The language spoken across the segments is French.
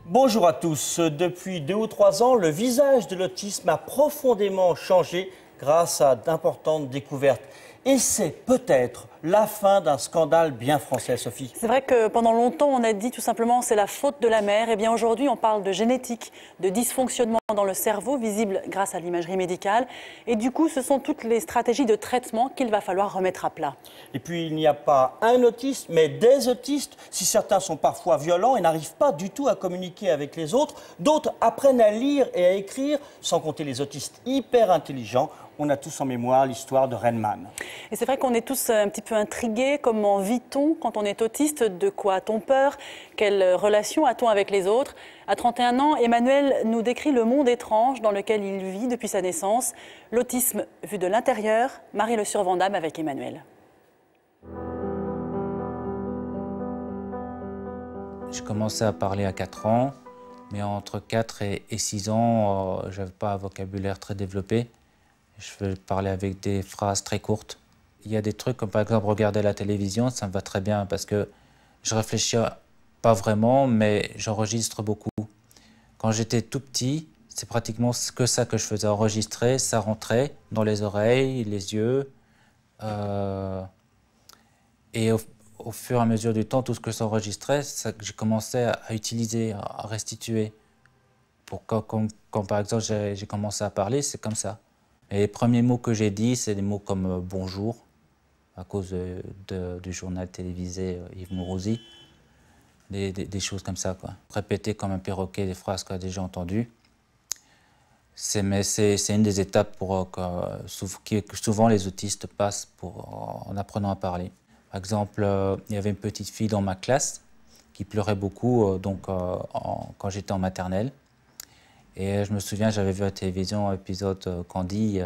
Bonjour à tous. Depuis 2 ou 3 ans, le visage de l'autisme a profondément changé grâce à d'importantes découvertes. Et c'est peut-être la fin d'un scandale bien français, Sophie. C'est vrai que pendant longtemps, on a dit tout simplement c'est la faute de la mère. Et bien aujourd'hui, on parle de génétique, de dysfonctionnement dans le cerveau, visible grâce à l'imagerie médicale. Et du coup, ce sont toutes les stratégies de traitement qu'il va falloir remettre à plat. Et puis, il n'y a pas un autiste, mais des autistes. Si certains sont parfois violents et n'arrivent pas du tout à communiquer avec les autres, d'autres apprennent à lire et à écrire, sans compter les autistes hyper intelligents. On a tous en mémoire l'histoire de Renman. Et c'est vrai qu'on est tous un petit peu intrigués. Comment vit-on quand on est autiste? De quoi a-t-on peur? Quelle relation a-t-on avec les autres? À 31 ans, Emmanuel nous décrit le monde étrange dans lequel il vit depuis sa naissance. L'autisme vu de l'intérieur. Marie-Le Survendame avec Emmanuel. J'ai commencé à parler à 4 ans, mais entre 4 et 6 ans, je n'avais pas un vocabulaire très développé. Je parlais avec des phrases très courtes. Il y a des trucs comme par exemple regarder la télévision, ça me va très bien parce que je réfléchis pas vraiment, mais j'enregistre beaucoup. Quand j'étais tout petit, c'est pratiquement que ça que je faisais, enregistrer, ça rentrait dans les oreilles, les yeux. Et au fur et à mesure du temps, tout ce que j'enregistrais, j'ai commencé à utiliser, à restituer. Quand par exemple j'ai commencé à parler, c'est comme ça. Et les premiers mots que j'ai dit, c'est des mots comme bonjour, à cause du journal télévisé Yves Mourouzi. Des choses comme ça, quoi. Répéter comme un perroquet des phrases qu'on a déjà entendues. Mais c'est une des étapes que souvent les autistes passent en apprenant à parler. Par exemple, il y avait une petite fille dans ma classe qui pleurait beaucoup quand j'étais en maternelle. Et je me souviens, j'avais vu à la télévision un épisode Candy,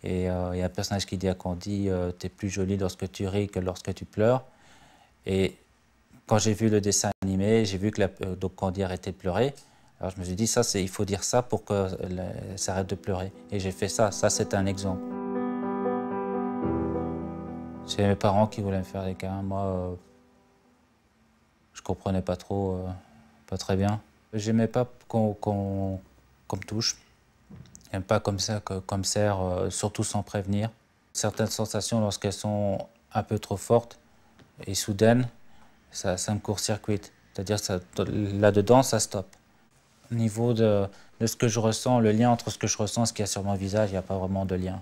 et il y a un personnage qui dit à Candy « T'es plus jolie lorsque tu ris que lorsque tu pleures ». Et quand j'ai vu le dessin animé, j'ai vu que donc Candy arrêtait de pleurer. Alors je me suis dit, il faut dire ça pour qu'elle s'arrête de pleurer. Et j'ai fait ça, c'est un exemple. C'est mes parents qui voulaient me faire des câlins. Moi, je comprenais pas trop, pas très bien. J'aimais pas qu'on me touche. J'aime pas comme ça, comme serre, surtout sans prévenir. Certaines sensations, lorsqu'elles sont un peu trop fortes et soudaines, ça me court-circuite. C'est-à-dire là-dedans, ça stoppe. Au niveau de ce que je ressens, le lien entre ce que je ressens et ce qu'il y a sur mon visage, il n'y a pas vraiment de lien.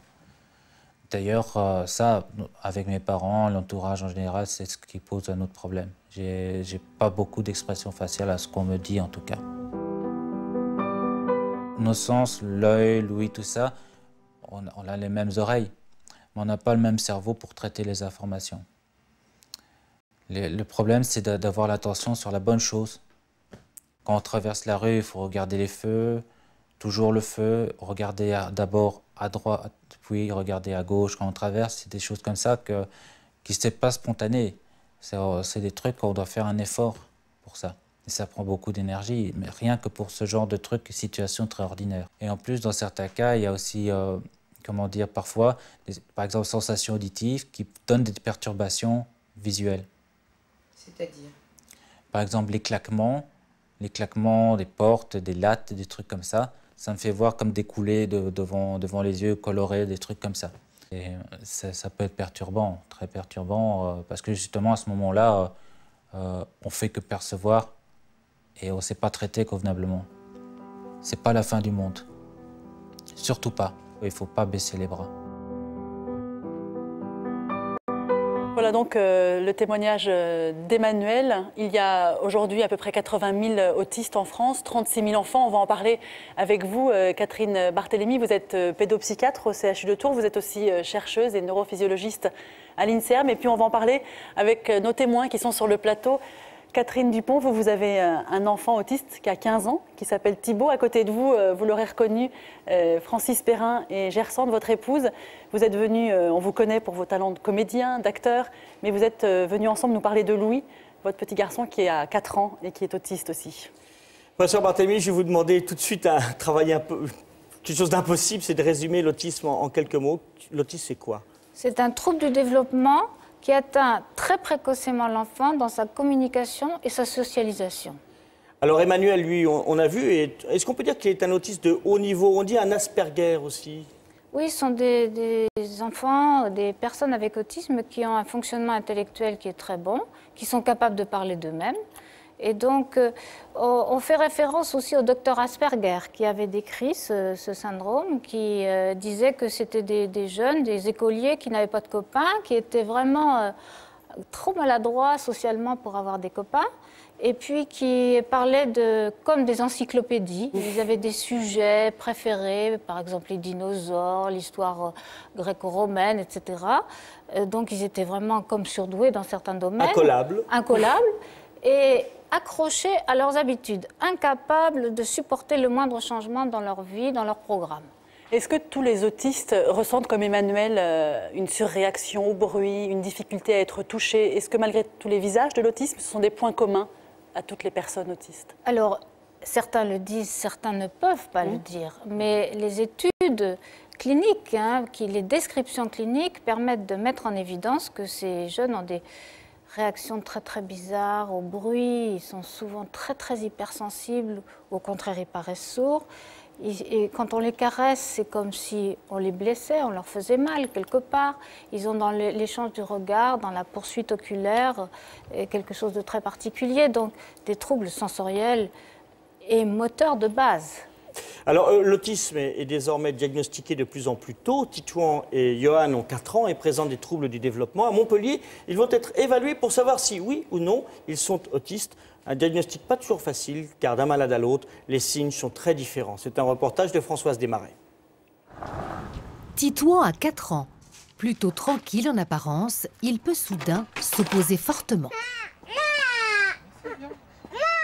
D'ailleurs, ça, avec mes parents, l'entourage en général, c'est ce qui pose un autre problème. J'ai pas beaucoup d'expression faciale à ce qu'on me dit, en tout cas. Nos sens, l'œil, l'ouïe, tout ça, on a les mêmes oreilles, mais on n'a pas le même cerveau pour traiter les informations. Le problème, c'est d'avoir l'attention sur la bonne chose. Quand on traverse la rue, il faut regarder les feux, toujours le feu, regarder d'abord à droite, puis regarder à gauche quand on traverse. C'est des choses comme ça qui ne sont pas spontanées. C'est des trucs qu'on doit faire un effort pour ça. Et ça prend beaucoup d'énergie, mais rien que pour ce genre de trucs, situation très ordinaire. Et en plus, dans certains cas, il y a aussi, comment dire, parfois, par exemple, sensations auditives qui donnent des perturbations visuelles. C'est-à-dire? Par exemple, les claquements des portes, des lattes, des trucs comme ça me fait voir comme des coulées devant les yeux colorés, des trucs comme ça. Et ça peut être perturbant, très perturbant, parce que justement, à ce moment-là, on fait que percevoir et on ne sait pas traiter convenablement. C'est pas la fin du monde. Surtout pas. Il ne faut pas baisser les bras. Voilà donc le témoignage d'Emmanuel. Il y a aujourd'hui à peu près 80 000 autistes en France, 36 000 enfants. On va en parler avec vous, Catherine Barthélémy. Vous êtes pédopsychiatre au CHU de Tours. Vous êtes aussi chercheuse et neurophysiologiste à l'INSERM. Et puis on va en parler avec nos témoins qui sont sur le plateau. Catherine Dupont, vous avez un enfant autiste qui a 15 ans, qui s'appelle Thibaut. À côté de vous, vous l'aurez reconnu, Francis Perrin et Gersande, votre épouse. Vous êtes venus, on vous connaît pour vos talents de comédien, d'acteur, mais vous êtes venus ensemble nous parler de Louis, votre petit garçon qui a 4 ans et qui est autiste aussi. Professeur Barthélémy, je vais vous demander tout de suite un travail un peu... Quelque chose d'impossible, c'est de résumer l'autisme en quelques mots. L'autisme, c'est quoi? C'est un trouble du développement qui atteint très précocement l'enfant dans sa communication et sa socialisation. Alors Emmanuel, lui, on a vu, est-ce qu'on peut dire qu'il est un autiste de haut niveau? On dit un Asperger aussi. Oui, ce sont des enfants, des personnes avec autisme qui ont un fonctionnement intellectuel qui est très bon, qui sont capables de parler d'eux-mêmes. Et donc, on fait référence aussi au docteur Asperger qui avait décrit ce syndrome, qui disait que c'était des jeunes, des écoliers qui n'avaient pas de copains, qui étaient vraiment trop maladroits socialement pour avoir des copains, et puis qui parlaient comme des encyclopédies. Ils avaient des sujets préférés, par exemple les dinosaures, l'histoire gréco-romaine, etc. Donc, ils étaient vraiment comme surdoués dans certains domaines. Incollables. Et accrochés à leurs habitudes, incapables de supporter le moindre changement dans leur vie, dans leur programme. Est-ce que tous les autistes ressentent, comme Emmanuel, une surréaction au bruit, une difficulté à être touchés? Est-ce que malgré tous les visages de l'autisme, ce sont des points communs à toutes les personnes autistes? Alors, certains le disent, certains ne peuvent pas le dire, mais les études cliniques, les descriptions cliniques permettent de mettre en évidence que ces jeunes ont des réactions très très bizarres au bruit, ils sont souvent très très hypersensibles, au contraire ils paraissent sourds. Et quand on les caresse, c'est comme si on les blessait, on leur faisait mal quelque part. Ils ont dans l'échange du regard, dans la poursuite oculaire, quelque chose de très particulier, donc des troubles sensoriels et moteurs de base. Alors, l'autisme est désormais diagnostiqué de plus en plus tôt. Titouan et Johan ont 4 ans et présentent des troubles du développement. À Montpellier, ils vont être évalués pour savoir si, oui ou non, ils sont autistes. Un diagnostic pas toujours facile, car d'un malade à l'autre, les signes sont très différents. C'est un reportage de Françoise Desmarais. Titouan a 4 ans. Plutôt tranquille en apparence, il peut soudain s'opposer fortement.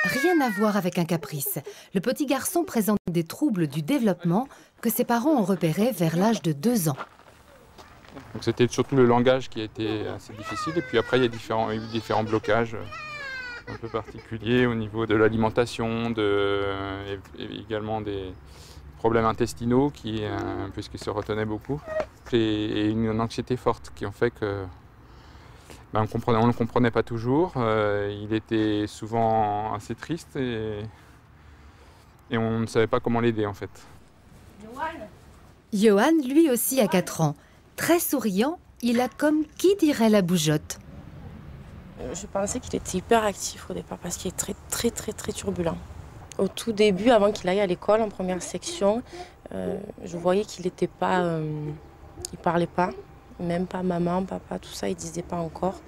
Rien à voir avec un caprice. Le petit garçon présente des troubles du développement que ses parents ont repérés vers l'âge de 2 ans. C'était surtout le langage qui a été assez difficile. Et puis après, il y a eu différents blocages un peu particuliers au niveau de l'alimentation, et également des problèmes intestinaux puisqu'il se retenait beaucoup. Et une anxiété forte qui ont fait que on ne le comprenait pas toujours, il était souvent assez triste et on ne savait pas comment l'aider en fait. Johan, lui aussi, a 4 ans. Très souriant, il a comme qui dirait la bougeotte. Je pensais qu'il était hyper actif au départ parce qu'il est très turbulent. Au tout début, avant qu'il aille à l'école en première section, je voyais qu'il n'était pas... il parlait pas. Même pas maman, papa, tout ça, il ne disait pas encore.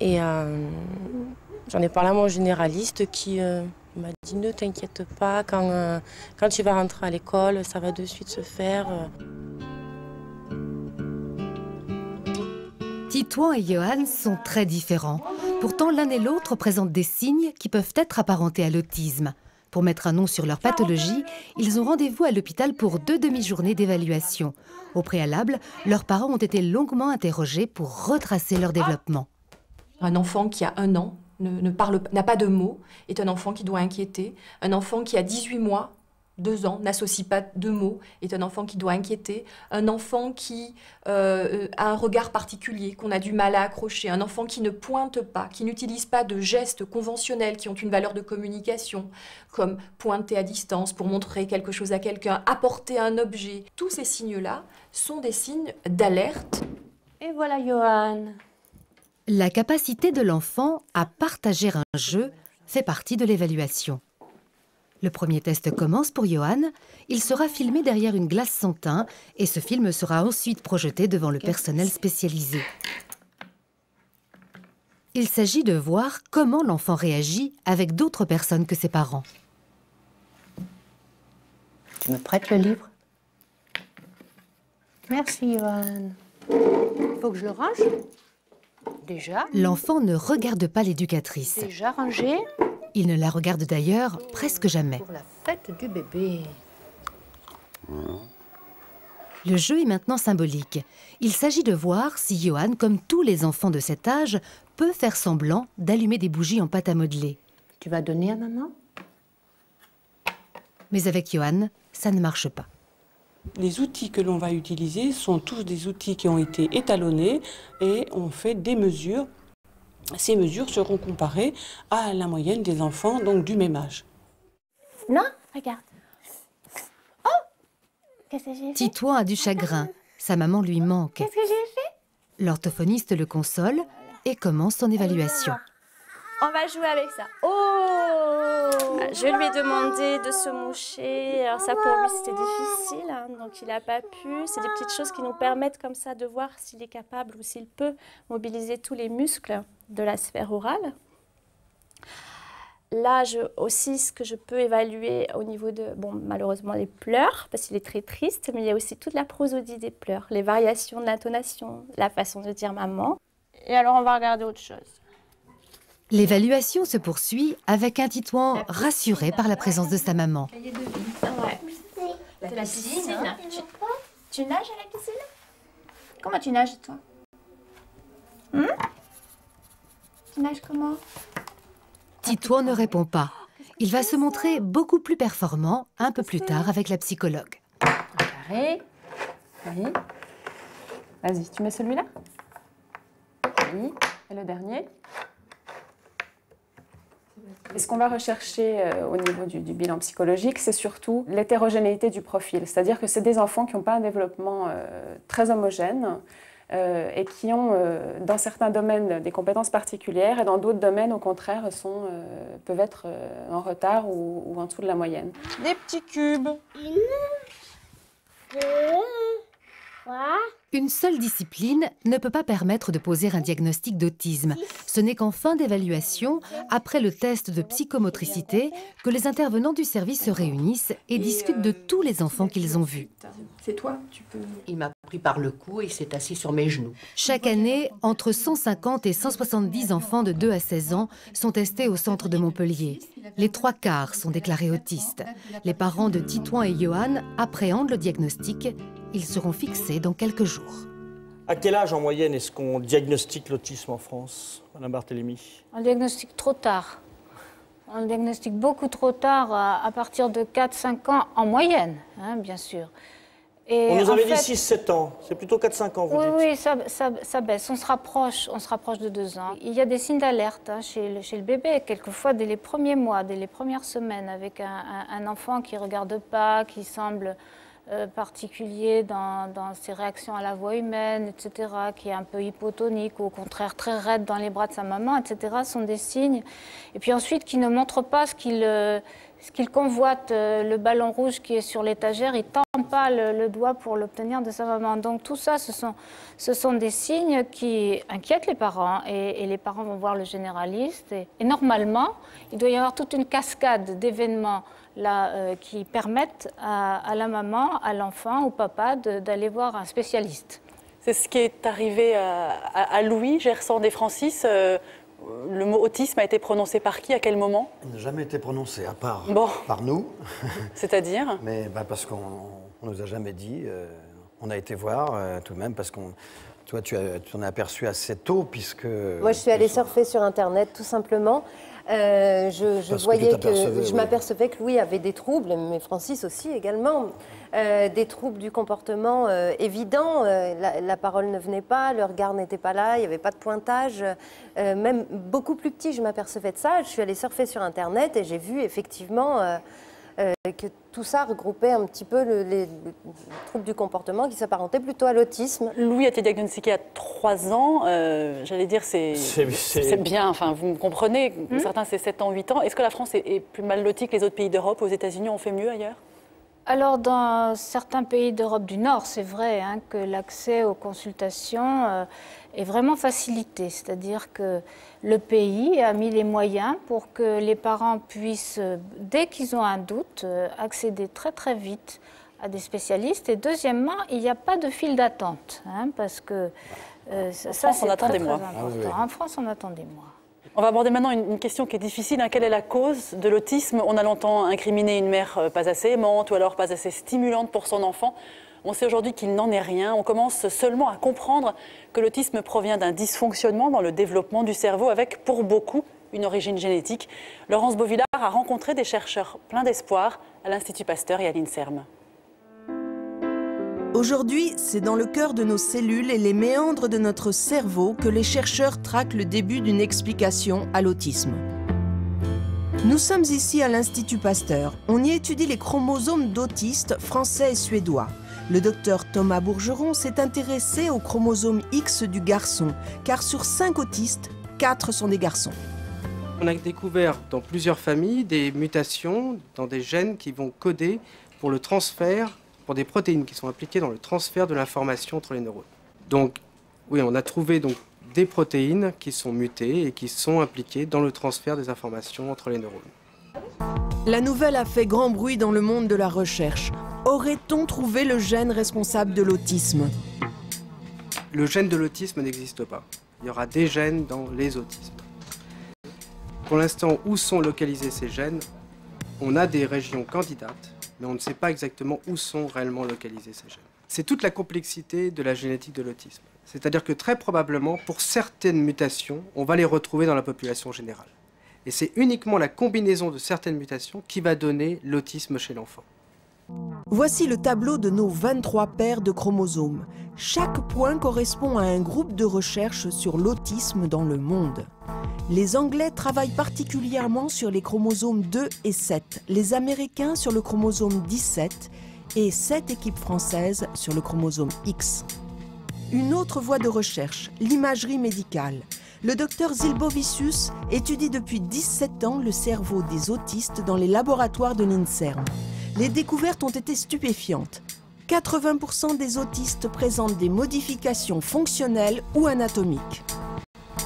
Et j'en ai parlé à mon généraliste qui m'a dit « Ne t'inquiète pas, quand tu vas rentrer à l'école, ça va de suite se faire. » Titouan et Johan sont très différents. Pourtant, l'un et l'autre présentent des signes qui peuvent être apparentés à l'autisme. Pour mettre un nom sur leur pathologie, ils ont rendez-vous à l'hôpital pour 2 demi-journées d'évaluation. Au préalable, leurs parents ont été longuement interrogés pour retracer leur développement. Un enfant qui a 1 an, n'a pas de mots, est un enfant qui doit inquiéter. Un enfant qui a 18 mois, 2 ans, n'associe pas de mots, est un enfant qui doit inquiéter. Un enfant qui a un regard particulier, qu'on a du mal à accrocher. Un enfant qui ne pointe pas, qui n'utilise pas de gestes conventionnels qui ont une valeur de communication, comme pointer à distance pour montrer quelque chose à quelqu'un, apporter un objet. Tous ces signes-là sont des signes d'alerte. Et voilà Johan. La capacité de l'enfant à partager un jeu fait partie de l'évaluation. Le premier test commence pour Johan. Il sera filmé derrière une glace sans teint et ce film sera ensuite projeté devant le personnel spécialisé. Il s'agit de voir comment l'enfant réagit avec d'autres personnes que ses parents. Tu me prêtes le livre? Merci, Johan. Faut que je le range? Déjà? L'enfant ne regarde pas l'éducatrice. Déjà rangé? Il ne la regarde d'ailleurs presque jamais. Pour la fête du bébé. Le jeu est maintenant symbolique. Il s'agit de voir si Johan, comme tous les enfants de cet âge, peut faire semblant d'allumer des bougies en pâte à modeler. Tu vas donner à maman? Mais avec Johan, ça ne marche pas. Les outils que l'on va utiliser sont tous des outils qui ont été étalonnés et on fait des mesures. Ces mesures seront comparées à la moyenne des enfants donc du même âge. Non, regarde. Oh! Qu'est-ce que j'ai fait? Titouan a du chagrin. Sa maman lui manque. Qu'est-ce que j'ai fait? L'orthophoniste le console et commence son évaluation. On va jouer avec ça. Oh! Je lui ai demandé de se moucher. Alors ça, pour lui, c'était difficile, hein, donc il n'a pas pu. C'est des petites choses qui nous permettent comme ça de voir s'il est capable ou s'il peut mobiliser tous les muscles de la sphère orale. Là, aussi, ce que je peux évaluer au niveau de, bon, malheureusement, les pleurs, parce qu'il est très triste, mais il y a aussi toute la prosodie des pleurs, les variations de l'intonation, la façon de dire maman. Et alors, on va regarder autre chose. L'évaluation se poursuit avec un Titouan rassuré par la présence de sa maman. Ouais. La piscine, hein. Tu nages à la piscine? Comment tu nages, toi? Tu nages comment? Titouan ne répond pas. Il va se montrer beaucoup plus performant un peu plus tard avec la psychologue. Carré. Oui. Vas-y, tu mets celui-là? Oui. Et le dernier? Et ce qu'on va rechercher au niveau du bilan psychologique, c'est surtout l'hétérogénéité du profil. C'est-à-dire que c'est des enfants qui n'ont pas un développement très homogène et qui ont, dans certains domaines, des compétences particulières et dans d'autres domaines, au contraire, peuvent être en retard ou en dessous de la moyenne. Des petits cubes. 1, 2, 3. Une seule discipline ne peut pas permettre de poser un diagnostic d'autisme. Ce n'est qu'en fin d'évaluation, après le test de psychomotricité, que les intervenants du service se réunissent et discutent de tous les enfants qu'ils ont vus. C'est toi, tu peux... Il m'a pris par le cou et il s'est assis sur mes genoux. Chaque année, entre 150 et 170 enfants de 2 à 16 ans sont testés au centre de Montpellier. Les 3/4 sont déclarés autistes. Les parents de Titouan et Johan appréhendent le diagnostic. Ils seront fixés dans quelques jours. À quel âge en moyenne est-ce qu'on diagnostique l'autisme en France, Madame Barthélémy? On le diagnostique trop tard. On le diagnostique beaucoup trop tard, à partir de 4-5 ans en moyenne, hein, bien sûr. Et on nous avait dit 6-7 ans, c'est plutôt 4-5 ans, vous dites. Oui, ça baisse, on se rapproche de 2 ans. Il y a des signes d'alerte hein, chez le bébé, quelquefois dès les premiers mois, dès les premières semaines, avec un enfant qui ne regarde pas, qui semble particulier dans ses réactions à la voix humaine, etc., qui est un peu hypotonique ou au contraire très raide dans les bras de sa maman, etc., sont des signes. Et puis ensuite, qui ne montre pas ce qu'il convoite, le ballon rouge qui est sur l'étagère, il ne tend pas le doigt pour l'obtenir de sa maman. Donc tout ça, ce sont des signes qui inquiètent les parents et les parents vont voir le généraliste. Et normalement, il doit y avoir toute une cascade d'événements là, qui permettent à la maman, à l'enfant, au papa d'aller voir un spécialiste. C'est ce qui est arrivé à Louis Gerson des Francis. Le mot autisme a été prononcé par qui, à quel moment? Il n'a jamais été prononcé, à part par nous. C'est-à-dire? Mais parce qu'on ne nous a jamais dit. On a été voir tout de même, parce qu'on... Toi, tu en as aperçu assez tôt, puisque... Moi, je suis allée surfer sur Internet, tout simplement. Je m'apercevais que Louis avait des troubles, mais Francis aussi également, des troubles du comportement évidents. La parole ne venait pas, le regard n'était pas là, il n'y avait pas de pointage. Même beaucoup plus petit, je m'apercevais de ça. Je suis allée surfer sur Internet et j'ai vu effectivement que tout ça regroupait un petit peu les troubles du comportement qui s'apparentaient plutôt à l'autisme. Louis a été diagnostiqué à 3 ans. J'allais dire, c'est bien, enfin, vous me comprenez. Certains, c'est 7 ans, 8 ans. Est-ce que la France est plus mal lotie que les autres pays d'Europe? Aux États-Unis, on fait mieux ailleurs? Alors, dans certains pays d'Europe du Nord, c'est vrai hein, que l'accès aux consultations est vraiment facilité. C'est-à-dire que le pays a mis les moyens pour que les parents puissent, dès qu'ils ont un doute, accéder très très vite à des spécialistes. Et deuxièmement, il n'y a pas de file d'attente, hein, parce que ça, c'est très important. En France, on attend des mois. On va aborder maintenant une question qui est difficile. Quelle est la cause de l'autisme? On a longtemps incriminé une mère pas assez aimante ou alors pas assez stimulante pour son enfant. On sait aujourd'hui qu'il n'en est rien. On commence seulement à comprendre que l'autisme provient d'un dysfonctionnement dans le développement du cerveau avec, pour beaucoup, une origine génétique. Laurence Beauvillard a rencontré des chercheurs pleins d'espoir à l'Institut Pasteur et à l'INSERM. Aujourd'hui, c'est dans le cœur de nos cellules et les méandres de notre cerveau que les chercheurs traquent le début d'une explication à l'autisme. Nous sommes ici à l'Institut Pasteur. On y étudie les chromosomes d'autistes français et suédois. Le docteur Thomas Bourgeron s'est intéressé au chromosome X du garçon, car sur 5 autistes, 4 sont des garçons. On a découvert dans plusieurs familles des mutations dans des gènes qui vont coder pour le transfert, pour des protéines qui sont impliquées dans le transfert de l'information entre les neurones. Donc, oui, on a trouvé donc des protéines qui sont mutées et qui sont impliquées dans le transfert des informations entre les neurones. La nouvelle a fait grand bruit dans le monde de la recherche. Aurait-on trouvé le gène responsable de l'autisme? Le gène de l'autisme n'existe pas. Il y aura des gènes dans les autismes. Pour l'instant, où sont localisés ces gènes? On a des régions candidates, mais on ne sait pas exactement où sont réellement localisés ces gènes. C'est toute la complexité de la génétique de l'autisme. C'est-à-dire que très probablement, pour certaines mutations, on va les retrouver dans la population générale. Et c'est uniquement la combinaison de certaines mutations qui va donner l'autisme chez l'enfant. Voici le tableau de nos 23 paires de chromosomes. Chaque point correspond à un groupe de recherche sur l'autisme dans le monde. Les Anglais travaillent particulièrement sur les chromosomes 2 et 7, les Américains sur le chromosome 17 et 7 équipes françaises sur le chromosome X. Une autre voie de recherche, l'imagerie médicale. Le docteur Zilbovicius étudie depuis 17 ans le cerveau des autistes dans les laboratoires de l'INSERM. Les découvertes ont été stupéfiantes. 80% des autistes présentent des modifications fonctionnelles ou anatomiques.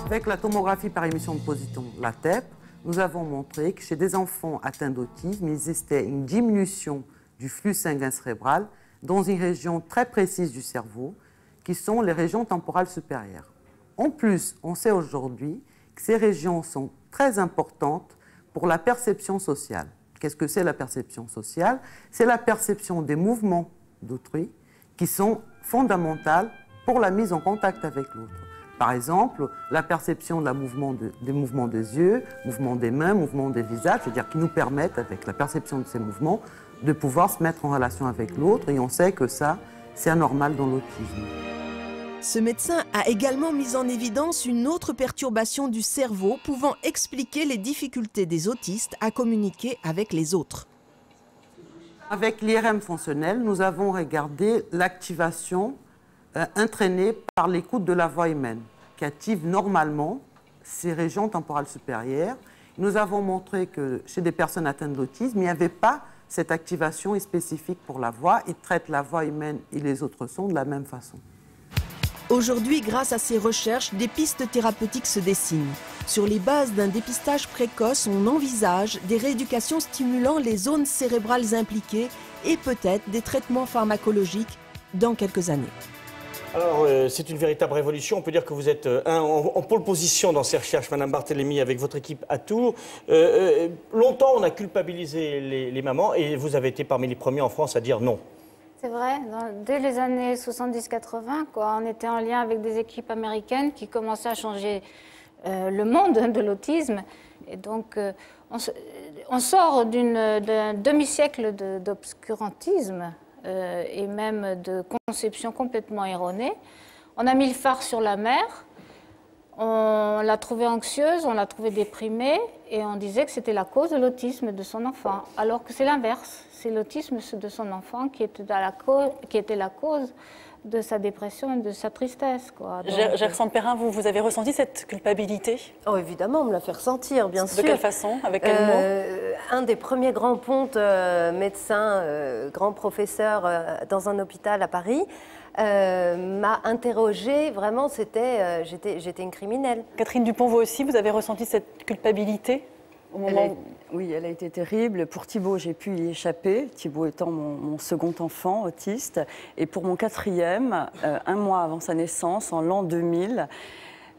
Avec la tomographie par émission de positons, la TEP, nous avons montré que chez des enfants atteints d'autisme, il existait une diminution du flux sanguin cérébral dans une région très précise du cerveau, qui sont les régions temporales supérieures. En plus, on sait aujourd'hui que ces régions sont très importantes pour la perception sociale. Qu'est-ce que c'est la perception sociale? C'est la perception des mouvements d'autrui qui sont fondamentales pour la mise en contact avec l'autre. Par exemple, la perception des mouvements des yeux, mouvements des mains, mouvements des visages, c'est-à-dire qui nous permettent, avec la perception de ces mouvements, de pouvoir se mettre en relation avec l'autre, et on sait que ça, c'est anormal dans l'autisme. Ce médecin a également mis en évidence une autre perturbation du cerveau pouvant expliquer les difficultés des autistes à communiquer avec les autres. Avec l'IRM fonctionnel, nous avons regardé l'activation entraînée par l'écoute de la voix humaine, qui active normalement ces régions temporales supérieures. Nous avons montré que chez des personnes atteintes d'autisme, il n'y avait pas cette activation spécifique pour la voix. Ils traitent la voix humaine et les autres sons de la même façon. Aujourd'hui, grâce à ces recherches, des pistes thérapeutiques se dessinent. Sur les bases d'un dépistage précoce, on envisage des rééducations stimulant les zones cérébrales impliquées et peut-être des traitements pharmacologiques dans quelques années. Alors, c'est une véritable révolution. On peut dire que vous êtes en pôle position dans ces recherches, Madame Barthélémy, avec votre équipe à Tours. Longtemps, on a culpabilisé les mamans et vous avez été parmi les premiers en France à dire non. C'est vrai, dès les années 70-80, on était en lien avec des équipes américaines qui commençaient à changer le monde de l'autisme. Et donc, on sort d'un demi-siècle d'obscurantisme et même de conception complètement erronée. On a mis le phare sur la mère, on l'a trouvée anxieuse, on l'a trouvée déprimée, et on disait que c'était la cause de l'autisme de son enfant, alors que c'est l'inverse. C'est l'autisme de son enfant qui était la cause de sa dépression et de sa tristesse, quoi. Gerxande Perrin, vous avez ressenti cette culpabilité? Oh, évidemment, on me l'a fait ressentir, bien sûr. De quelle façon? Avec quel mot? Un des premiers grands pontes médecins, grand professeur dans un hôpital à Paris, m'a interrogée, vraiment, j'étais une criminelle. Catherine Dupont, vous aussi, vous avez ressenti cette culpabilité au moment Oui, elle a été terrible. Pour Thibaut, j'ai pu y échapper, Thibaut étant mon second enfant autiste. Et pour mon quatrième, un mois avant sa naissance, en l'an 2000,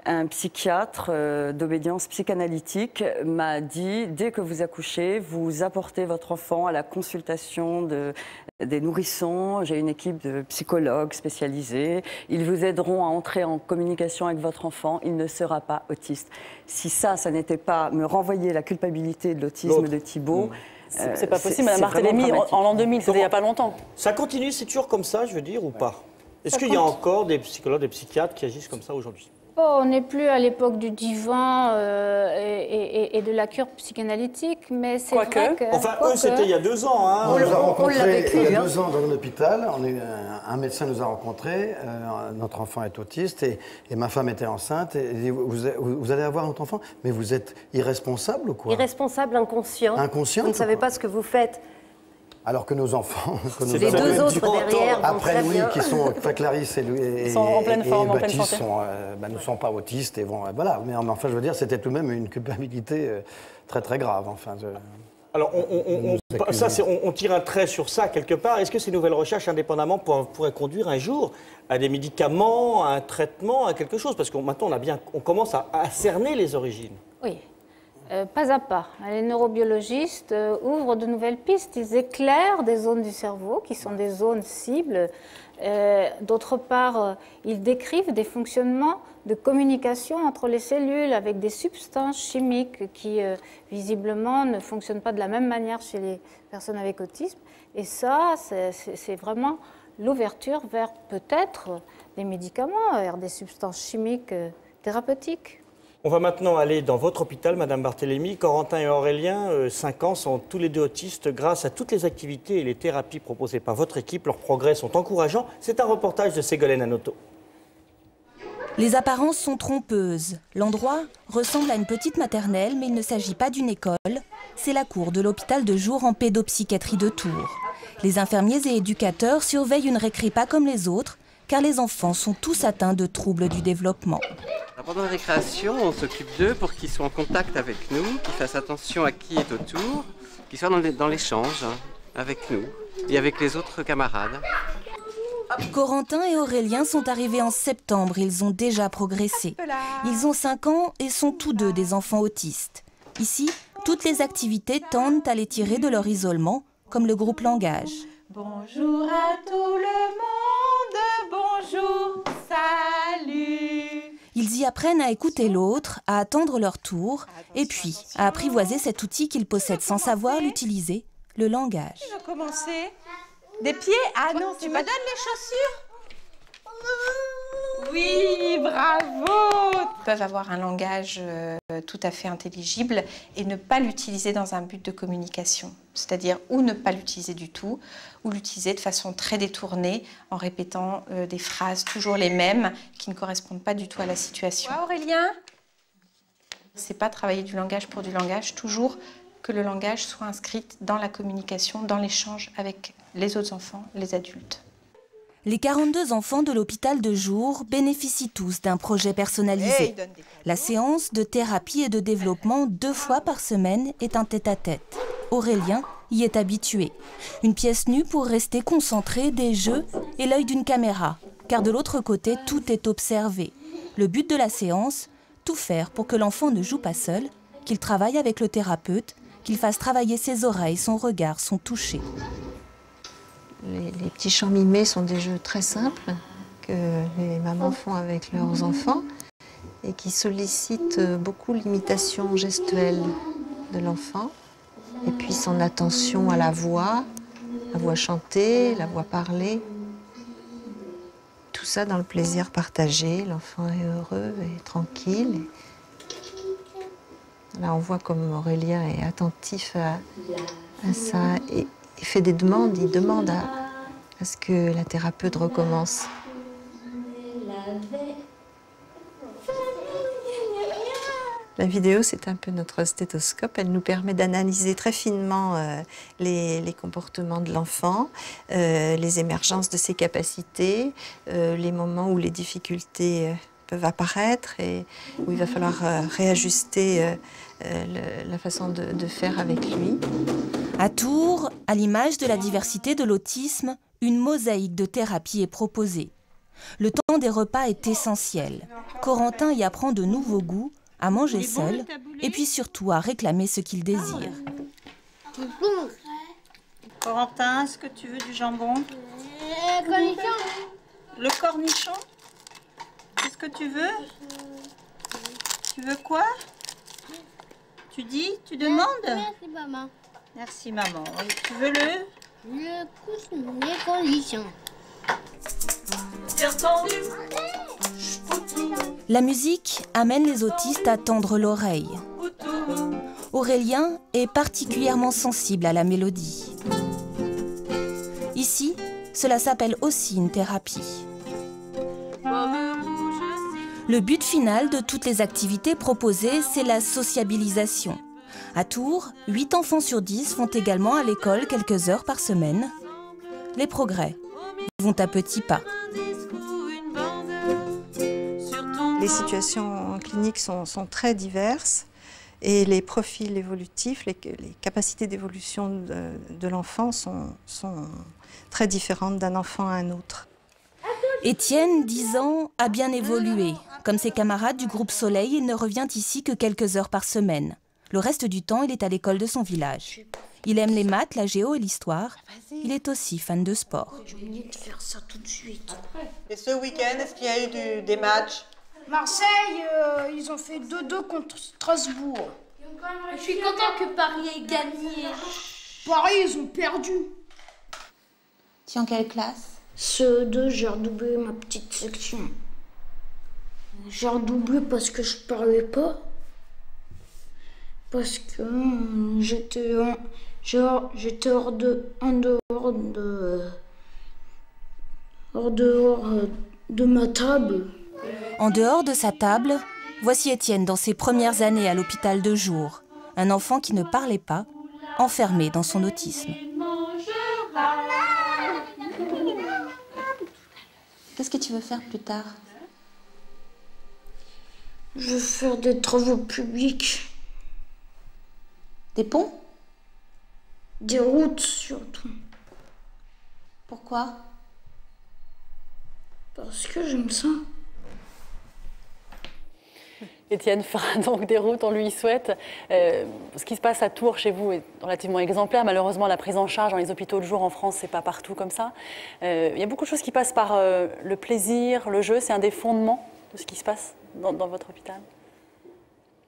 un psychiatre d'obédience psychanalytique m'a dit, dès que vous accouchez, vous apportez votre enfant à la consultation des nourrissons. J'ai une équipe de psychologues spécialisés. Ils vous aideront à entrer en communication avec votre enfant. Il ne sera pas autiste. Si ça n'était pas me renvoyer la culpabilité de l'autisme de Thibaut... C'est pas possible, Mme Barthélémy, en l'an 2000, c'était il n'y a pas longtemps. Ça continue, c'est toujours comme ça, je veux dire, ou pas? Est-ce qu'il y a encore des psychologues, des psychiatres qui agissent comme ça aujourd'hui? Oh, on n'est plus à l'époque du divan et de la cure psychanalytique, mais c'est vrai que... Enfin, eux, c'était il y a 2 ans. Hein. On l'a rencontré il y a 2 ans dans un hôpital. Un médecin nous a rencontrés. Notre enfant est autiste et ma femme était enceinte. Et il dit, vous allez avoir notre enfant, mais vous êtes irresponsable ou quoi? Irresponsable, inconscient. Inconscient. Vous ne savez pas ce que vous faites. Alors que nos enfants, les deux autres derrière, après Louis, qui sont, enfin Clarisse et sont en pleine forme, en pleine Baptiste santé. ne sont pas autistes et voilà. Mais enfin, je veux dire, c'était tout de même une culpabilité très très grave. Enfin, alors, on tire un trait sur ça quelque part. Est-ce que ces nouvelles recherches, indépendamment, pourraient conduire un jour à des médicaments, à un traitement, à quelque chose? Parce que maintenant, on commence à cerner les origines. Oui. Pas à pas. Les neurobiologistes ouvrent de nouvelles pistes. Ils éclairent des zones du cerveau qui sont des zones cibles. D'autre part, ils décrivent des fonctionnements de communication entre les cellules avec des substances chimiques qui, visiblement, ne fonctionnent pas de la même manière chez les personnes avec autisme. Et ça, c'est vraiment l'ouverture vers peut-être des médicaments, vers des substances chimiques thérapeutiques. On va maintenant aller dans votre hôpital, Madame Barthélémy. Corentin et Aurélien, 5 ans, sont tous les deux autistes. Grâce à toutes les activités et les thérapies proposées par votre équipe, leurs progrès sont encourageants. C'est un reportage de Ségolène Anoto. Les apparences sont trompeuses. L'endroit ressemble à une petite maternelle, mais il ne s'agit pas d'une école. C'est la cour de l'hôpital de jour en pédopsychiatrie de Tours. Les infirmiers et éducateurs surveillent une récré pas comme les autres, car les enfants sont tous atteints de troubles du développement. Pendant la récréation, on s'occupe d'eux pour qu'ils soient en contact avec nous, qu'ils fassent attention à qui est autour, qu'ils soient dans l'échange avec nous et avec les autres camarades. Corentin et Aurélien sont arrivés en septembre, ils ont déjà progressé. Ils ont 5 ans et sont tous deux des enfants autistes. Ici, toutes les activités tendent à les tirer de leur isolement, comme le groupe langage. Bonjour à tout le monde, bonjour, salut. Ils y apprennent à écouter l'autre, à attendre leur tour, et puis à apprivoiser cet outil qu'ils possèdent sans savoir l'utiliser, le langage. Tu veux commencer? Des pieds? Ah non, tu me donnes les chaussures? Oui, bravo! Ils peuvent avoir un langage tout à fait intelligible et ne pas l'utiliser dans un but de communication. C'est-à-dire ou ne pas l'utiliser du tout, ou l'utiliser de façon très détournée en répétant des phrases toujours les mêmes qui ne correspondent pas du tout à la situation. Ouais, Aurélien? C'est pas travailler du langage pour du langage, toujours que le langage soit inscrit dans la communication, dans l'échange avec les autres enfants, les adultes. Les 42 enfants de l'hôpital de jour bénéficient tous d'un projet personnalisé. La séance de thérapie et de développement 2 fois par semaine est un tête-à-tête. Aurélien y est habitué. Une pièce nue pour rester concentré, des jeux et l'œil d'une caméra, car de l'autre côté, tout est observé. Le but de la séance, tout faire pour que l'enfant ne joue pas seul, qu'il travaille avec le thérapeute, qu'il fasse travailler ses oreilles, son regard, son toucher. Les petits chants mimés sont des jeux très simples que les mamans font avec leurs enfants et qui sollicitent beaucoup l'imitation gestuelle de l'enfant et puis son attention à la voix chantée, la voix parlée. Tout ça dans le plaisir partagé, l'enfant est heureux et tranquille. Là on voit comme Aurélien est attentif à ça et il fait des demandes, il demande à ce que la thérapeute recommence. La vidéo, c'est un peu notre stéthoscope. Elle nous permet d'analyser très finement les comportements de l'enfant, les émergences de ses capacités, les moments où les difficultés peuvent apparaître et où il va falloir réajuster la façon de faire avec lui. À Tours, à l'image de la diversité de l'autisme, une mosaïque de thérapie est proposée. Le temps des repas est essentiel. Corentin y apprend de nouveaux goûts, à manger seul, et puis surtout à réclamer ce qu'il désire. Corentin, est-ce que tu veux du jambon? Le cornichon? Qu'est-ce que tu veux? Tu veux quoi? Tu dis? Tu demandes? Merci maman. Merci maman. Et tu veux le couscous, les cornichons. La musique amène les autistes à tendre l'oreille. Aurélien est particulièrement sensible à la mélodie. Ici, cela s'appelle aussi une thérapie. Le but final de toutes les activités proposées, c'est la sociabilisation. À Tours, 8 enfants sur 10 vont également à l'école quelques heures par semaine. Les progrès vont à petits pas. Les situations cliniques sont très diverses et les profils évolutifs, les capacités d'évolution de l'enfant sont très différentes d'un enfant à un autre. Étienne, 10 ans, a bien évolué. Comme ses camarades du groupe Soleil, il ne revient ici que quelques heures par semaine. Le reste du temps, il est à l'école de son village. Il aime les maths, la géo et l'histoire. Il est aussi fan de sport. Je vais venir te faire ça tout de suite. Et ce week-end, est-ce qu'il y a eu des matchs? Marseille, ils ont fait 2-2 contre Strasbourg. Je suis content que Paris ait gagné. Paris, ils ont perdu. Tu es en quelle classe? Ce2, j'ai redoublé ma petite section. J'ai redoublé parce que je parlais pas. Parce que j'étais hors dehors de ma table. En dehors de sa table, voici Étienne dans ses premières années à l'hôpital de jour. Un enfant qui ne parlait pas, enfermé dans son autisme. Qu'est-ce que tu veux faire plus tard? Je veux faire des travaux publics. Des ponts? Des routes surtout. Pourquoi? Parce que j'aime ça. Étienne fera donc des routes, on lui souhaite. Ce qui se passe à Tours chez vous est relativement exemplaire. Malheureusement, la prise en charge dans les hôpitaux de jour en France, c'est pas partout comme ça. Il y a beaucoup de choses qui passent par le plaisir, le jeu. C'est un des fondements de ce qui se passe dans votre hôpital.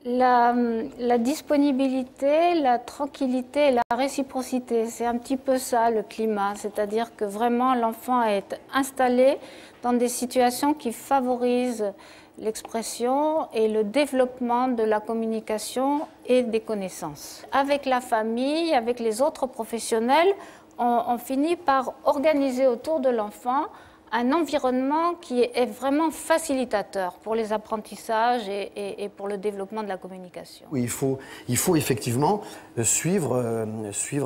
La disponibilité, la tranquillité et la réciprocité, c'est un petit peu ça le climat. C'est-à-dire que vraiment l'enfant est installé dans des situations qui favorisent l'expression et le développement de la communication et des connaissances. Avec la famille, avec les autres professionnels, on finit par organiser autour de l'enfant un environnement qui est vraiment facilitateur pour les apprentissages et pour le développement de la communication. Oui, il faut effectivement suivre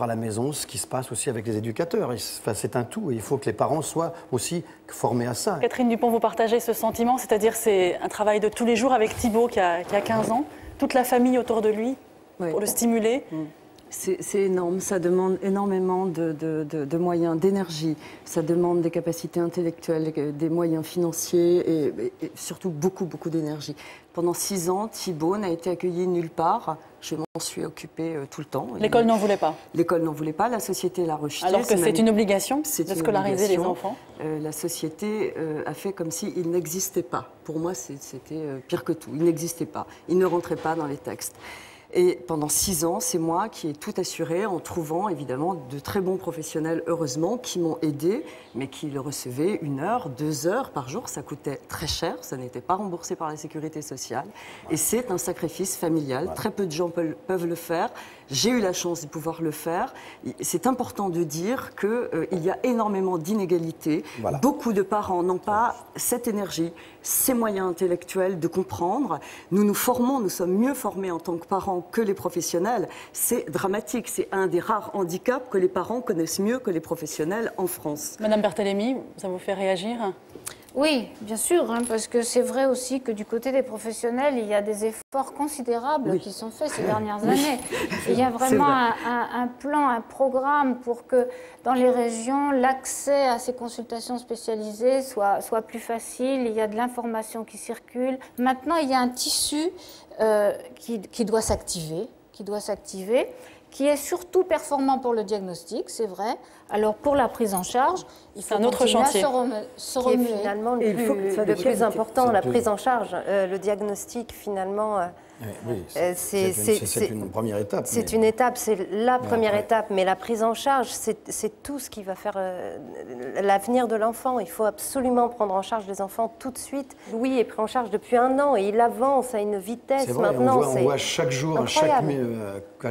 à la maison ce qui se passe aussi avec les éducateurs. Enfin, c'est un tout et il faut que les parents soient aussi formés à ça. Catherine Dupont, vous partagez ce sentiment, c'est-à-dire c'est un travail de tous les jours avec Thibaut qui a 15 ans, toute la famille autour de lui pour le stimuler. C'est énorme, ça demande énormément de moyens, d'énergie, ça demande des capacités intellectuelles, des moyens financiers et surtout beaucoup d'énergie. Pendant 6 ans, Thibaut n'a été accueilli nulle part. Je m'en suis occupée tout le temps. L'école n'en voulait pas? L'école n'en voulait pas, la société l'a rejeté. Alors que c'est une obligation de scolariser les enfants? La société a fait comme s'il n'existait pas. Pour moi, c'était pire que tout. Il n'existait pas. Il ne rentrait pas dans les textes. Et pendant 6 ans, c'est moi qui ai tout assuré en trouvant évidemment de très bons professionnels, heureusement, qui m'ont aidé, mais qui le recevaient 1 heure, 2 heures par jour. Ça coûtait très cher, ça n'était pas remboursé par la sécurité sociale. Et c'est un sacrifice familial. Très peu de gens peuvent le faire. J'ai eu la chance de pouvoir le faire. C'est important de dire qu'il y a énormément d'inégalités. Voilà. Beaucoup de parents n'ont pas cette énergie, ces moyens intellectuels de comprendre. Nous nous formons, nous sommes mieux formés en tant que parents que les professionnels. C'est dramatique. C'est un des rares handicaps que les parents connaissent mieux que les professionnels en France. Madame Berthélémy, ça vous fait réagir? Oui, bien sûr, hein, parce que c'est vrai aussi que du côté des professionnels, il y a des efforts considérables qui sont faits ces dernières années. Il y a vraiment un plan, un programme pour que dans les régions, l'accès à ces consultations spécialisées soit plus facile. Il y a de l'information qui circule. Maintenant, il y a un tissu qui doit s'activer, qui est surtout performant pour le diagnostic, c'est vrai. Alors pour la prise en charge, il faut un autre chantier. Se remuer. Qui est finalement le plus important, la prise en charge. Le diagnostic, finalement, oui, c'est une première étape. C'est une étape, c'est la première étape. Mais la prise en charge, c'est tout ce qui va faire l'avenir de l'enfant. Il faut absolument prendre en charge les enfants tout de suite. Louis est pris en charge depuis 1 an et il avance à une vitesse. C'est vrai, maintenant. On voit chaque jour, à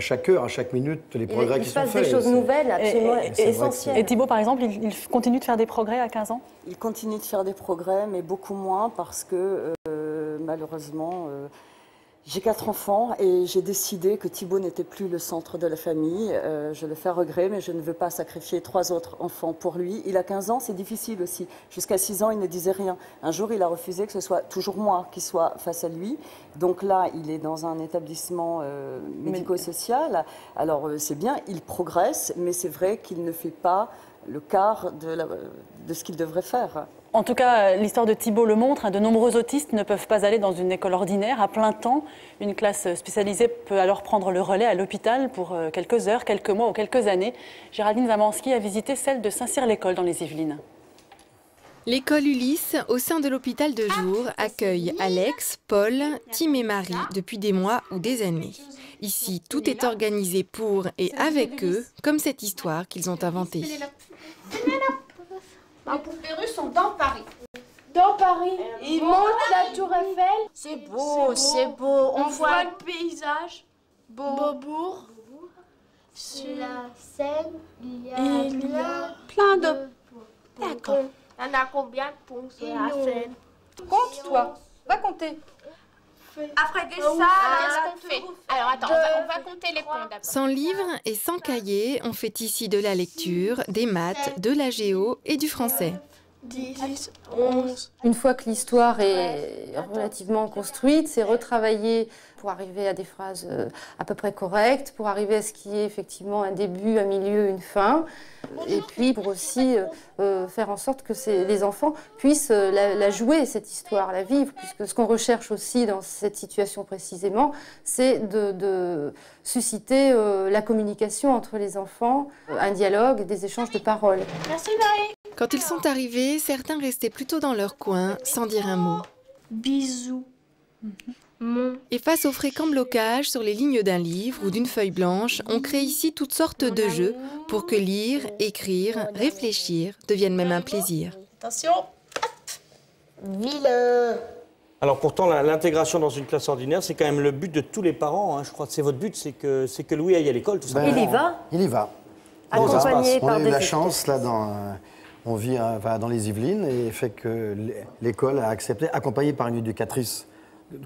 chaque heure, à chaque minute, les progrès qui sont faits. Il se passe des choses nouvelles, absolument essentielles. Et Thibaut, par exemple, il continue de faire des progrès à 15 ans? Il continue de faire des progrès, mais beaucoup moins parce que, malheureusement, j'ai 4 enfants et j'ai décidé que Thibaut n'était plus le centre de la famille. Je le fais regret, mais je ne veux pas sacrifier 3 autres enfants pour lui. Il a 15 ans, c'est difficile aussi. Jusqu'à 6 ans, il ne disait rien. Un jour, il a refusé que ce soit toujours moi qui soit face à lui. Donc là, il est dans un établissement médico-social. Alors, c'est bien, il progresse, mais c'est vrai qu'il ne fait pas le quart de ce qu'il devrait faire. En tout cas, l'histoire de Thibaut le montre, hein, de nombreux autistes ne peuvent pas aller dans une école ordinaire à plein temps. Une classe spécialisée peut alors prendre le relais à l'hôpital pour quelques heures, quelques mois ou quelques années. Géraldine Zamanski a visité celle de Saint-Cyr-l'École dans les Yvelines. L'école Ulysse, au sein de l'hôpital de jour, accueille Alex, Paul, Tim et Marie depuis des mois ou des années. Ici, tout est organisé pour et avec eux, comme cette histoire qu'ils ont inventée. Les poupées russes sont dans Paris. Dans Paris, ils montent la tour Eiffel. C'est beau, c'est beau. On voit le paysage. Beaubourg. Sur la Seine, il y a plein de... D'accord. Il y en a combien de ponts sur la Seine? Compte, toi. Va compter. Après ça, qu'est-ce qu'on fait? Alors attends, on va compter les ponts d'abord. Sans livre et sans cahier, on fait ici de la lecture, des maths, de la géo et du français. 10, 11. Une fois que l'histoire est relativement construite, c'est retravailler pour arriver à des phrases à peu près correctes, pour arriver à ce qui est effectivement un début, un milieu, une fin, et puis pour aussi faire en sorte que les enfants puissent la jouer, cette histoire, la vivre, puisque ce qu'on recherche aussi dans cette situation précisément, c'est de susciter la communication entre les enfants, un dialogue, des échanges de paroles. Merci Marie. Quand ils sont arrivés, certains restaient plutôt dans leur coin, sans dire un mot. Bisous. Et face aux fréquents blocages sur les lignes d'un livre ou d'une feuille blanche, on crée ici toutes sortes de jeux pour que lire, écrire, réfléchir deviennent même un plaisir. Attention. Vilain. Alors pourtant, l'intégration dans une classe ordinaire, c'est quand même le but de tous les parents. Hein. Je crois que c'est votre but, c'est que Louis aille à l'école, tout simplement. Il y va. Il y va. Accompagné par on a eu des la chance, là, on vit dans les Yvelines, et fait que l'école a accepté, accompagnée par une éducatrice.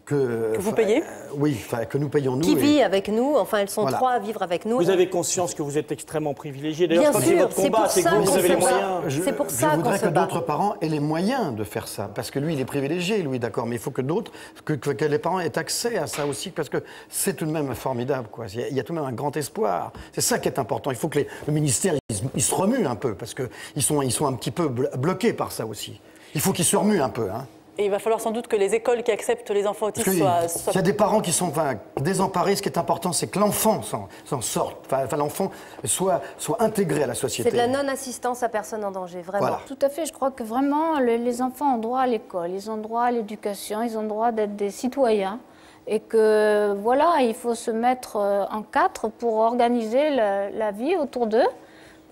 Que vous payez? Oui, que nous payons nous. Qui vit avec nous, enfin elles sont 3 à vivre avec nous. Vous avez conscience que vous êtes extrêmement privilégié. D'ailleurs, Bien je crois que c'est sûr, votre combat, c'est que vous avez les moyens. C'est pour ça qu'on se bat. Je voudrais que d'autres parents aient les moyens de faire ça. Parce que lui, il est privilégié, Louis, d'accord. Mais il faut que d'autres, que les parents aient accès à ça aussi. Parce que c'est tout de même formidable, quoi. Il y a tout de même un grand espoir. C'est ça qui est important. Il faut que le ministère, il se remue un peu. Parce qu'ils sont un petit peu bloqués par ça aussi. Il faut qu'ils se remuent un peu, hein. Et il va falloir sans doute que les écoles qui acceptent les enfants autistes soient... Il y a des parents qui sont désemparés. Ce qui est important, c'est que l'enfant s'en sorte. Enfin, l'enfant soit intégré à la société. C'est de la non-assistance à personne en danger, vraiment. Voilà. Tout à fait. Je crois que vraiment, les enfants ont droit à l'école, ils ont droit à l'éducation, ils ont droit d'être des citoyens. Et que, voilà, il faut se mettre en 4 pour organiser la vie autour d'eux,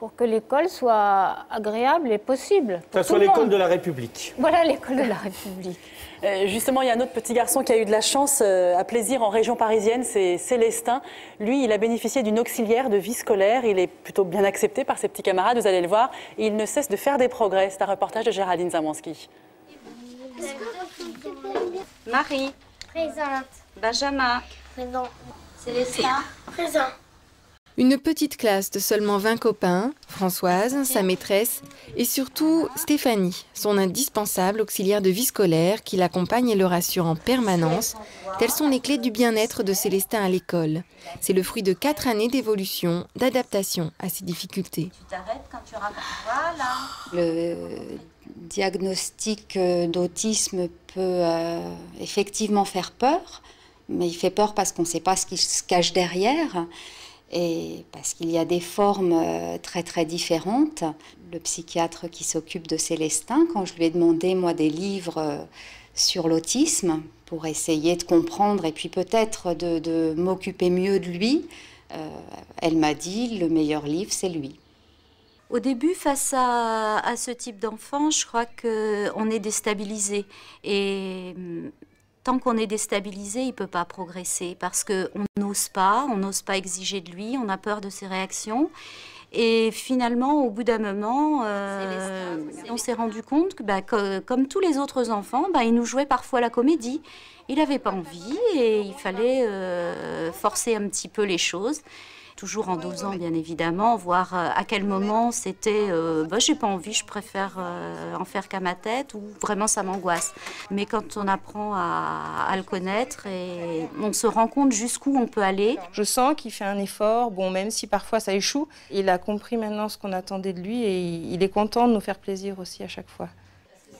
pour que l'école soit agréable et possible. Que ce soit l'école de la République. Voilà, l'école de la République. Justement, il y a un autre petit garçon qui a eu de la chance à Plaisir en région parisienne, c'est Célestin. Lui, il a bénéficié d'une auxiliaire de vie scolaire. Il est plutôt bien accepté par ses petits camarades, vous allez le voir. Et il ne cesse de faire des progrès. C'est un reportage de Géraldine Zamanski. Marie. Présente. Benjamin. Présent. Célestin. Présent. Une petite classe de seulement 20 copains, Françoise, sa maîtresse, et surtout Stéphanie, son indispensable auxiliaire de vie scolaire qui l'accompagne et le rassure en permanence. Telles sont les clés du bien-être de Célestin à l'école. C'est le fruit de 4 années d'évolution, d'adaptation à ses difficultés. Tu t'arrêtes quand tu racontes. Voilà. Le diagnostic d'autisme peut effectivement faire peur, mais il fait peur parce qu'on ne sait pas ce qui se cache derrière. Et parce qu'il y a des formes très très différentes. Le psychiatre qui s'occupe de Célestin, quand je lui ai demandé moi des livres sur l'autisme pour essayer de comprendre et puis peut-être de m'occuper mieux de lui, elle m'a dit le meilleur livre c'est lui. Au début, face à ce type d'enfant, je crois qu'on est déstabilisé. Et tant qu'on est déstabilisé, il ne peut pas progresser parce qu'on n'ose pas exiger de lui, on a peur de ses réactions. Et finalement, au bout d'un moment, on s'est rendu compte que, comme tous les autres enfants, il nous jouait parfois la comédie. Il n'avait pas envie et il fallait forcer un petit peu les choses. Toujours en dosant, bien évidemment, voir à quel moment c'était j'ai pas envie, je préfère en faire qu'à ma tête, ou vraiment ça m'angoisse. Mais quand on apprend à le connaître, et on se rend compte jusqu'où on peut aller. Je sens qu'il fait un effort, même si parfois ça échoue, il a compris maintenant ce qu'on attendait de lui et il est content de nous faire plaisir aussi à chaque fois.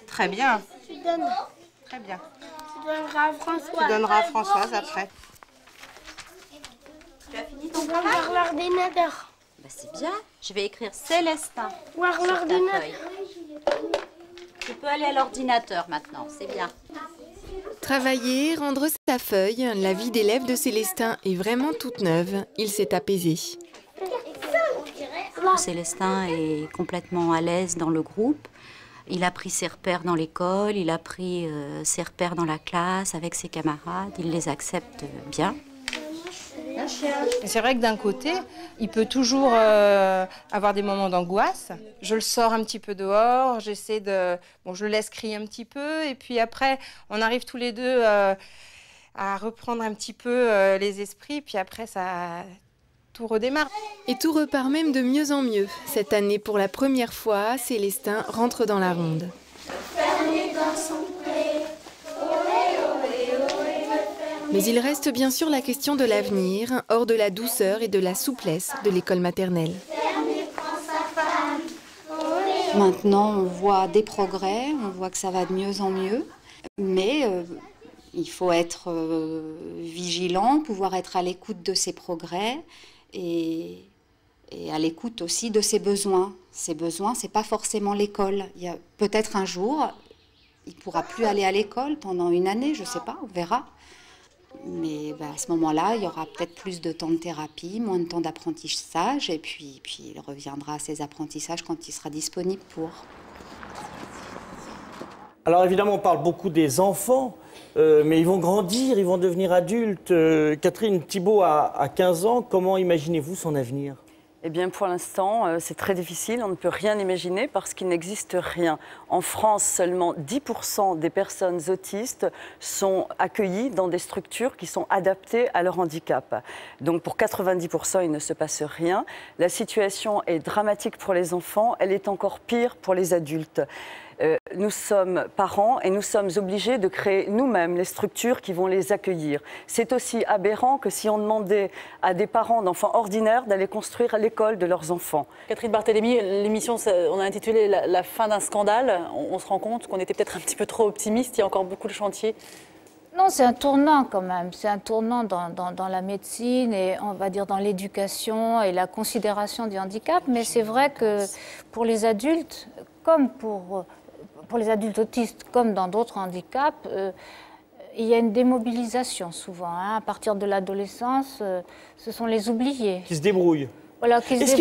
Très bien. Tu donnes. Très bien. Tu donneras à Françoise. Tu donneras à Françoise après. Tu as fini ton travail? On va voir l'ordinateur. C'est bien. Je vais écrire Célestin voir sur ta l'ordinateur. feuille. Tu peux aller à l'ordinateur maintenant, c'est bien. Travailler, rendre sa feuille, la vie d'élève de Célestin est vraiment toute neuve. Il s'est apaisé. Célestin est complètement à l'aise dans le groupe. Il a pris ses repères dans l'école, il a pris ses repères dans la classe, avec ses camarades. Il les accepte bien. C'est vrai que d'un côté, il peut toujours avoir des moments d'angoisse. Je le sors un petit peu dehors, je le laisse crier un petit peu, et puis après, on arrive tous les deux à reprendre un petit peu les esprits, puis après, tout redémarre. Et tout repart même de mieux en mieux. Cette année, pour la première fois, Célestin rentre dans la ronde. Mais il reste bien sûr la question de l'avenir, hors de la douceur et de la souplesse de l'école maternelle. Maintenant, on voit des progrès, on voit que ça va de mieux en mieux, mais il faut être vigilant, pouvoir être à l'écoute de ses progrès et à l'écoute aussi de ses besoins. Ses besoins, ce n'est pas forcément l'école. Il y a peut-être un jour, il ne pourra plus aller à l'école pendant une année, je ne sais pas, on verra. Mais à ce moment-là, il y aura peut-être plus de temps de thérapie, moins de temps d'apprentissage, et puis il reviendra à ses apprentissages quand il sera disponible pour. Alors évidemment, on parle beaucoup des enfants, mais ils vont grandir, ils vont devenir adultes. Catherine Thibault a 15 ans, comment imaginez-vous son avenir ? Eh bien, pour l'instant, c'est très difficile. On ne peut rien imaginer parce qu'il n'existe rien. En France, seulement 10% des personnes autistes sont accueillies dans des structures qui sont adaptées à leur handicap. Donc, pour 90%, il ne se passe rien. La situation est dramatique pour les enfants. Elle est encore pire pour les adultes. Nous sommes parents et nous sommes obligés de créer nous-mêmes les structures qui vont les accueillir. C'est aussi aberrant que si on demandait à des parents d'enfants ordinaires d'aller construire l'école de leurs enfants. Catherine Barthélémy, l'émission, on a intitulé la fin d'un scandale. On se rend compte qu'on était peut-être un petit peu trop optimiste, il y a encore beaucoup de chantiers. Non, c'est un tournant quand même. C'est un tournant dans la médecine et on va dire dans l'éducation et la considération du handicap. Mais c'est vrai que pour les adultes, comme pour les adultes autistes, comme dans d'autres handicaps, il y a une démobilisation souvent. À partir de l'adolescence, ce sont les oubliés. Qui se débrouillent. Voilà, Est-ce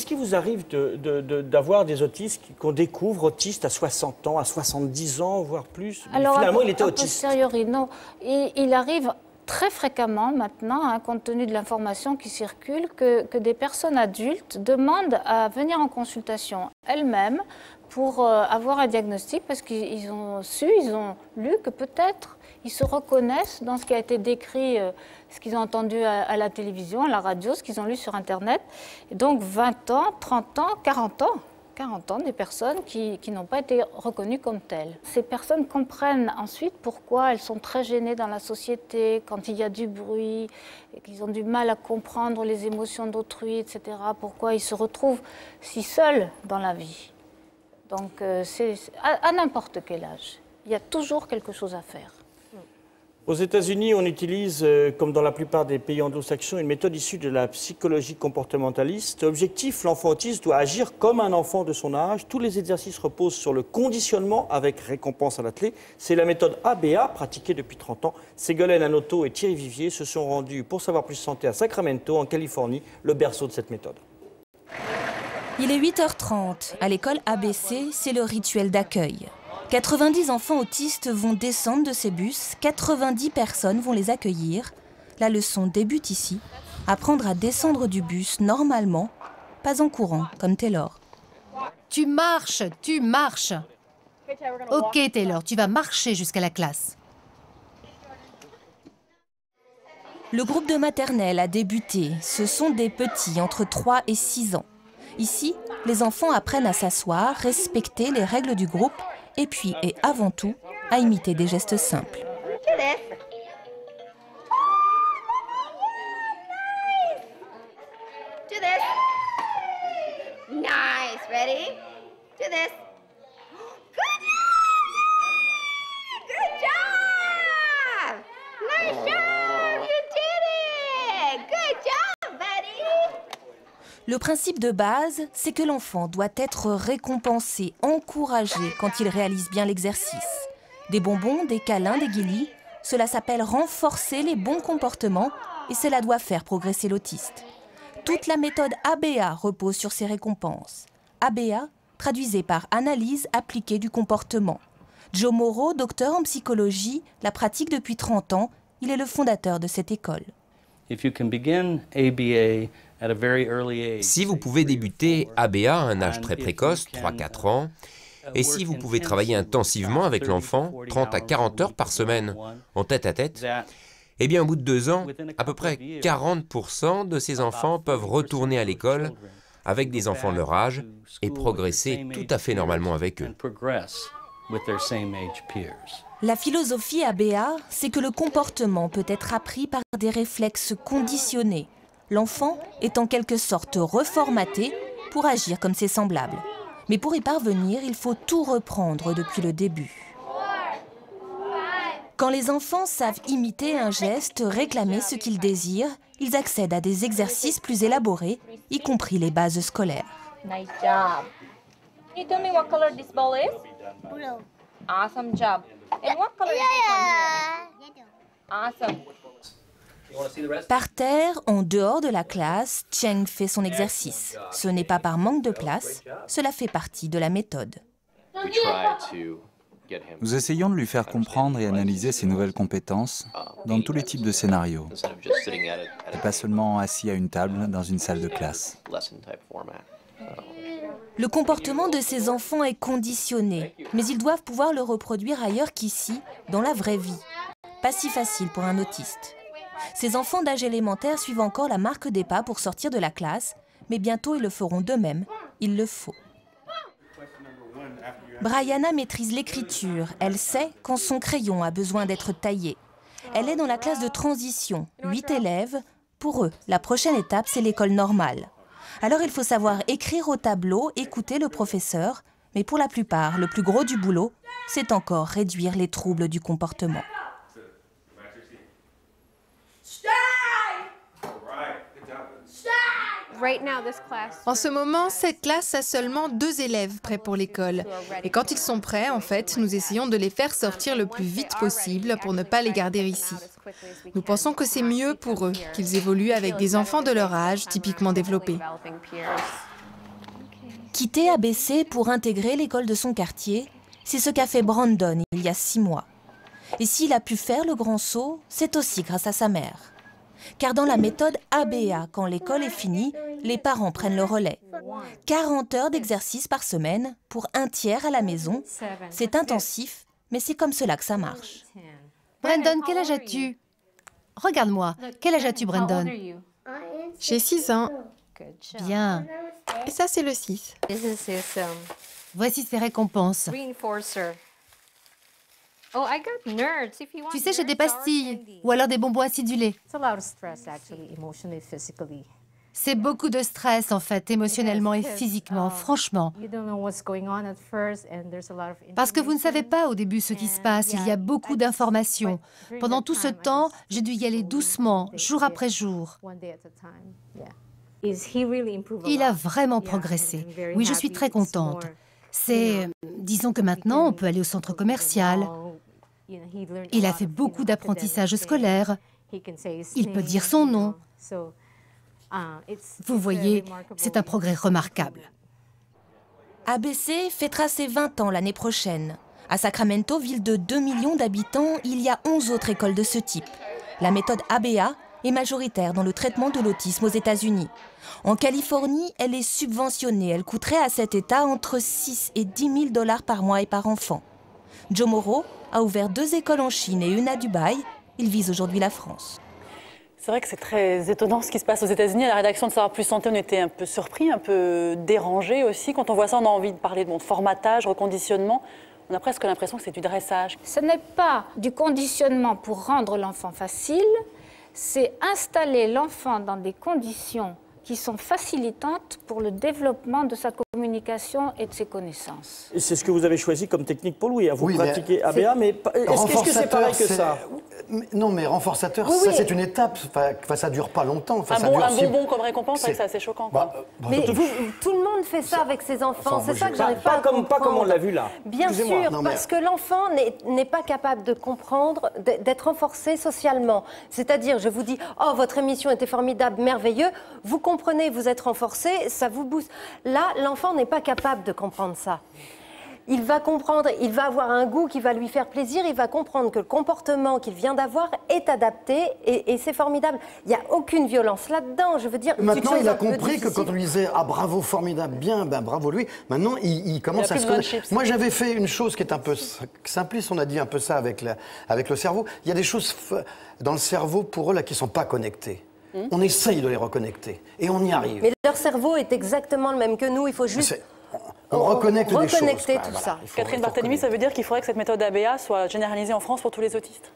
qu'il vous arrive d'avoir des autistes qu'on découvre autistes à 60 ans, à 70 ans, voire plus? Alors, finalement, il était autiste. Non, il arrive très fréquemment maintenant, hein, compte tenu de l'information qui circule, que des personnes adultes demandent à venir en consultation elles-mêmes pour avoir un diagnostic, parce qu'ils ont lu que peut-être ils se reconnaissent dans ce qui a été décrit, ce qu'ils ont entendu à la télévision, à la radio, ce qu'ils ont lu sur Internet. Et donc 20 ans, 30 ans, 40 ans, des personnes qui n'ont pas été reconnues comme telles. Ces personnes comprennent ensuite pourquoi elles sont très gênées dans la société, quand il y a du bruit, et qu'ils ont du mal à comprendre les émotions d'autrui, etc. Pourquoi ils se retrouvent si seuls dans la vie. Donc c'est à n'importe quel âge, il y a toujours quelque chose à faire. Aux États-Unis, on utilise, comme dans la plupart des pays anglo-saxons, une méthode issue de la psychologie comportementaliste. Objectif, l'enfant autiste doit agir comme un enfant de son âge. Tous les exercices reposent sur le conditionnement avec récompense à la clé. C'est la méthode ABA, pratiquée depuis 30 ans. Ségolène Anoto et Thierry Vivier se sont rendus pour Savoir Plus Santé à Sacramento, en Californie, le berceau de cette méthode. Il est 8h30. À l'école ABC, c'est le rituel d'accueil. 90 enfants autistes vont descendre de ces bus, 90 personnes vont les accueillir. La leçon débute ici. Apprendre à descendre du bus normalement, pas en courant, comme Taylor. Tu marches. Ok Taylor, tu vas marcher jusqu'à la classe. Le groupe de maternelle a débuté. Ce sont des petits, entre 3 et 6 ans. Ici, les enfants apprennent à s'asseoir, respecter les règles du groupe, et puis, et avant tout, à imiter des gestes simples. Do this. Nice. Ready? Do this. Good job! Nice job! You did it! Good job, buddy! Le principe de base, c'est que l'enfant doit être récompensé, encouragé quand il réalise bien l'exercice. Des bonbons, des câlins, des guilis, cela s'appelle renforcer les bons comportements et cela doit faire progresser l'autiste. Toute la méthode ABA repose sur ces récompenses. ABA, traduisez par analyse appliquée du comportement. Joe Morrow, docteur en psychologie, la pratique depuis 30 ans. Il est le fondateur de cette école. Si vous pouvez débuter ABA à un âge très précoce, 3-4 ans, et si vous pouvez travailler intensivement avec l'enfant, 30 à 40 heures par semaine, en tête-à-tête, eh bien au bout de 2 ans, à peu près 40% de ces enfants peuvent retourner à l'école avec des enfants de leur âge et progresser tout à fait normalement avec eux. La philosophie ABA, c'est que le comportement peut être appris par des réflexes conditionnés. L'enfant est en quelque sorte reformaté pour agir comme ses semblables. Mais pour y parvenir, il faut tout reprendre depuis le début. Quand les enfants savent imiter un geste, réclamer ce qu'ils désirent, ils accèdent à des exercices plus élaborés, y compris les bases scolaires. Nice job. Can you tell me what color this ball is? Blue. Awesome job. And what color is this one? Awesome. Par terre, en dehors de la classe, Cheng fait son exercice. Ce n'est pas par manque de place, cela fait partie de la méthode. Nous essayons de lui faire comprendre et analyser ses nouvelles compétences dans tous les types de scénarios, et pas seulement assis à une table dans une salle de classe. Le comportement de ces enfants est conditionné, mais ils doivent pouvoir le reproduire ailleurs qu'ici, dans la vraie vie. Pas si facile pour un autiste. Ces enfants d'âge élémentaire suivent encore la marque des pas pour sortir de la classe, mais bientôt ils le feront d'eux-mêmes, il le faut. Brianna maîtrise l'écriture, elle sait quand son crayon a besoin d'être taillé. Elle est dans la classe de transition, 8 élèves. Pour eux, la prochaine étape, c'est l'école normale. Alors il faut savoir écrire au tableau, écouter le professeur, mais pour la plupart, le plus gros du boulot, c'est encore réduire les troubles du comportement. En ce moment, cette classe a seulement 2 élèves prêts pour l'école. Et quand ils sont prêts, en fait, nous essayons de les faire sortir le plus vite possible pour ne pas les garder ici. Nous pensons que c'est mieux pour eux qu'ils évoluent avec des enfants de leur âge, typiquement développés. Quitter ABC pour intégrer l'école de son quartier, c'est ce qu'a fait Brandon il y a 6 mois. Et s'il a pu faire le grand saut, c'est aussi grâce à sa mère. Car dans la méthode ABA, quand l'école est finie, les parents prennent le relais. 40 heures d'exercice par semaine pour un tiers à la maison. C'est intensif, mais c'est comme cela que ça marche. Brandon, quel âge as-tu? Regarde-moi. Quel âge as-tu, Brandon? J'ai 6 ans. Bien. Et ça, c'est le 6. Voici ses récompenses. Tu sais, j'ai des pastilles ou alors des bonbons acidulés. C'est beaucoup de stress, en fait, émotionnellement et physiquement, franchement. Parce que vous ne savez pas au début ce qui se passe, il y a beaucoup d'informations. Pendant tout ce temps, j'ai dû y aller doucement, jour après jour. Il a vraiment progressé. Oui, je suis très contente. Disons que maintenant, on peut aller au centre commercial. Il a fait beaucoup d'apprentissage scolaire. Il peut dire son nom. Vous voyez, c'est un progrès remarquable. ABC fêtera ses 20 ans l'année prochaine. À Sacramento, ville de 2 millions d'habitants, il y a 11 autres écoles de ce type. La méthode ABA est majoritaire dans le traitement de l'autisme aux États-Unis. En Californie, elle est subventionnée. Elle coûterait à cet État entre 6 et 10 000 $ par mois et par enfant. Joe Morrow a ouvert 2 écoles en Chine et une à Dubaï. Il vise aujourd'hui la France. C'est vrai que c'est très étonnant ce qui se passe aux États-Unis. À la rédaction de Savoir Plus Santé, on était un peu surpris, un peu dérangé aussi. Quand on voit ça, on a envie de parler de formatage, reconditionnement. On a presque l'impression que c'est du dressage. Ce n'est pas du conditionnement pour rendre l'enfant facile, c'est installer l'enfant dans des conditions qui sont facilitantes pour le développement de sa communication et de ses connaissances. Et c'est ce que vous avez choisi comme technique pour Louis. Vous pratiquez ABA, mais est-ce que c'est pareil que ça? Non, mais renforçateur, ça c'est une étape. Ça dure pas longtemps. Un bonbon comme récompense, c'est assez choquant. Mais tout le monde fait ça avec ses enfants. C'est ça que j'arrive pas à comprendre. Pas comme on l'a vu là. Bien sûr, parce que l'enfant n'est pas capable de comprendre, d'être renforcé socialement. C'est-à-dire, je vous dis, oh, votre émission était formidable, merveilleux. Vous comprenez, vous êtes renforcé, ça vous booste. Là, l'enfant n'est pas capable de comprendre ça. Il va comprendre, il va avoir un goût qui va lui faire plaisir, il va comprendre que le comportement qu'il vient d'avoir est adapté et c'est formidable. Il n'y a aucune violence là-dedans, je veux dire... Maintenant, il a compris que quand on lui disait « Ah, bravo, formidable, bien, ben bravo lui », maintenant, il commence à se connaître. Moi, j'avais fait une chose qui est un peu simpliste, on a dit un peu ça avec le cerveau. Il y a des choses dans le cerveau, pour eux, là, qui ne sont pas connectées. On essaye de les reconnecter et on y arrive. Mais leur cerveau est exactement le même que nous, il faut juste... On reconnecte des choses. Tout ça. Catherine Barthélemy, ça veut dire qu'il faudrait que cette méthode ABA soit généralisée en France pour tous les autistes?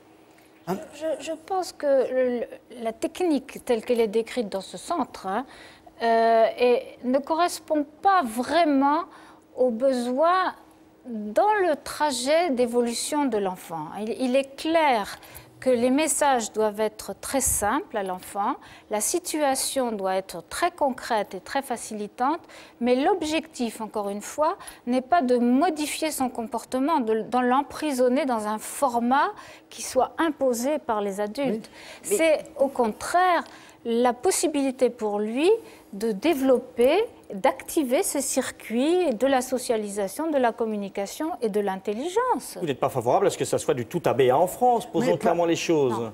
Je pense que la technique telle qu'elle est décrite dans ce centre ne correspond pas vraiment aux besoins dans le trajet d'évolution de l'enfant. Il est clair que les messages doivent être très simples à l'enfant, la situation doit être très concrète et très facilitante, mais l'objectif, encore une fois, n'est pas de modifier son comportement, de l'emprisonner dans un format qui soit imposé par les adultes. Oui. C'est au contraire la possibilité pour lui de développer, d'activer ces circuits de la socialisation, de la communication et de l'intelligence. Vous n'êtes pas favorable à ce que ça soit du tout ABA en France, posons clairement les choses. Non,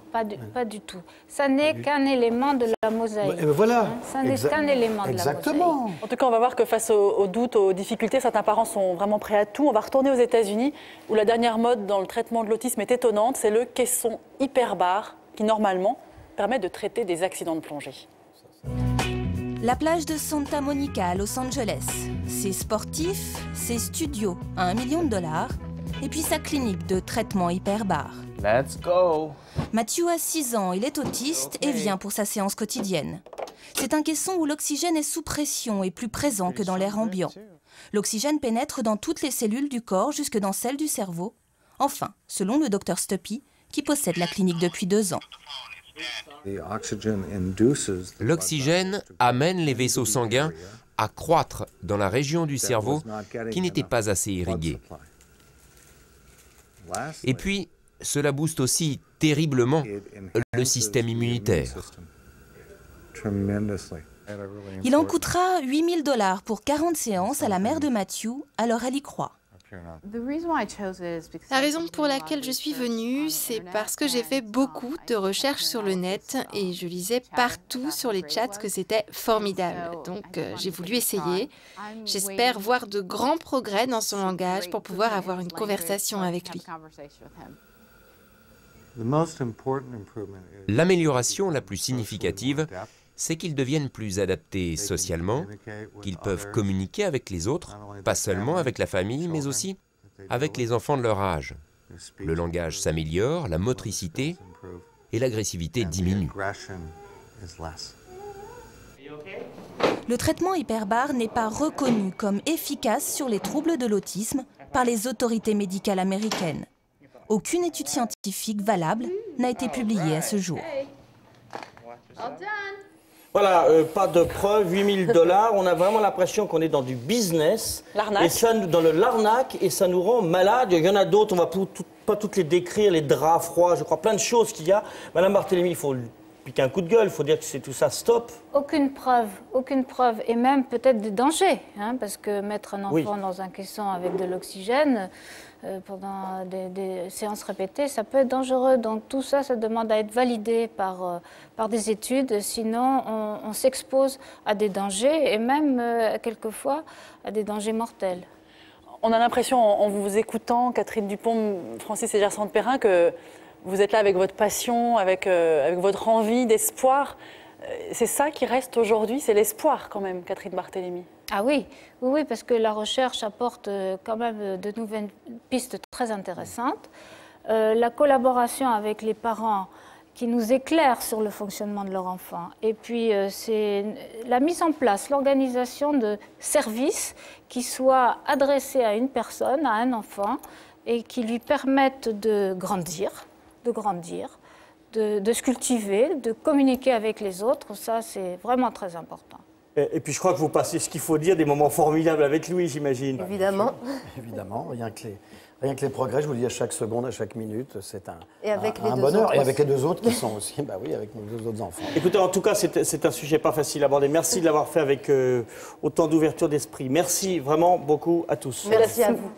pas du tout. Ça n'est qu'un élément de la mosaïque. Voilà. Ça n'est qu'un élément de la mosaïque. En tout cas, on va voir que face aux doutes, aux difficultés, certains parents sont vraiment prêts à tout. On va retourner aux États-Unis, où la dernière mode dans le traitement de l'autisme est étonnante, c'est le caisson hyperbare, qui normalement permet de traiter des accidents de plongée. La plage de Santa Monica à Los Angeles. Ses sportifs, ses studios à $1 million et puis sa clinique de traitement hyperbare. Let's go! Matthew a 6 ans, il est autiste et vient pour sa séance quotidienne. C'est un caisson où l'oxygène est sous pression et plus présent que dans l'air ambiant. L'oxygène pénètre dans toutes les cellules du corps, jusque dans celles du cerveau. Enfin, selon le Dr Stuppy, qui possède la clinique depuis 2 ans. L'oxygène amène les vaisseaux sanguins à croître dans la région du cerveau qui n'était pas assez irriguée. Et puis, cela booste aussi terriblement le système immunitaire. Il en coûtera 8 000 $ pour 40 séances à la mère de Matthew, alors elle y croit. La raison pour laquelle je suis venue, c'est parce que j'ai fait beaucoup de recherches sur le net et je lisais partout sur les chats que c'était formidable. Donc j'ai voulu essayer. J'espère voir de grands progrès dans son langage pour pouvoir avoir une conversation avec lui. L'amélioration la plus significative, c'est qu'ils deviennent plus adaptés socialement, qu'ils peuvent communiquer avec les autres, pas seulement avec la famille, mais aussi avec les enfants de leur âge. Le langage s'améliore, la motricité et l'agressivité diminuent. Le traitement hyperbare n'est pas reconnu comme efficace sur les troubles de l'autisme par les autorités médicales américaines. Aucune étude scientifique valable n'a été publiée à ce jour. Voilà, pas de preuves, 8 000 $. On a vraiment l'impression qu'on est dans du business. L'arnaque. Dans l'arnaque, et ça nous rend malades. Il y en a d'autres, on ne va pas toutes les décrire, les draps froids, je crois, plein de choses qu'il y a. Madame Barthélémy, il faut piquer un coup de gueule, il faut dire que c'est tout ça, stop. Aucune preuve, et même peut-être des dangers, hein, parce que mettre un enfant dans un caisson avec de l'oxygène pendant des séances répétées, ça peut être dangereux. Donc tout ça, ça demande à être validé par des études, sinon on s'expose à des dangers et même quelquefois à des dangers mortels. On a l'impression, en vous écoutant, Catherine Dupont, Francis et Gerson Perrin, que vous êtes là avec votre passion, avec votre envie d'espoir. C'est ça qui reste aujourd'hui, c'est l'espoir quand même, Catherine Barthélémy. Ah oui, parce que la recherche apporte quand même de nouvelles pistes très intéressantes. La collaboration avec les parents qui nous éclairent sur le fonctionnement de leur enfant. Et puis, c'est la mise en place, l'organisation de services qui soient adressés à une personne, à un enfant, et qui lui permettent de grandir, de se cultiver, de communiquer avec les autres. Ça, c'est vraiment très important. Et puis je crois que vous passez, ce qu'il faut dire, des moments formidables avec lui, j'imagine. Évidemment. Évidemment, rien que les progrès, je vous le dis, à chaque seconde, à chaque minute, c'est un bonheur. Bonheur. Et avec les deux autres qui sont aussi, bah oui, avec nos deux autres enfants. Écoutez, en tout cas, c'est un sujet pas facile à aborder. Merci de l'avoir fait avec autant d'ouverture d'esprit. Merci vraiment beaucoup à tous. Merci à vous.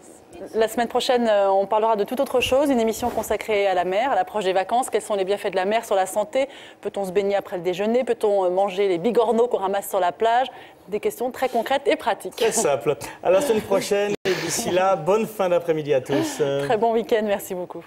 La semaine prochaine, on parlera de toute autre chose, une émission consacrée à la mer, à l'approche des vacances. Quels sont les bienfaits de la mer sur la santé? Peut-on se baigner après le déjeuner? Peut-on manger les bigorneaux qu'on ramasse sur la plage? Des questions très concrètes et pratiques. Très simple. À la semaine prochaine et d'ici là, bonne fin d'après-midi à tous. Très bon week-end, merci beaucoup.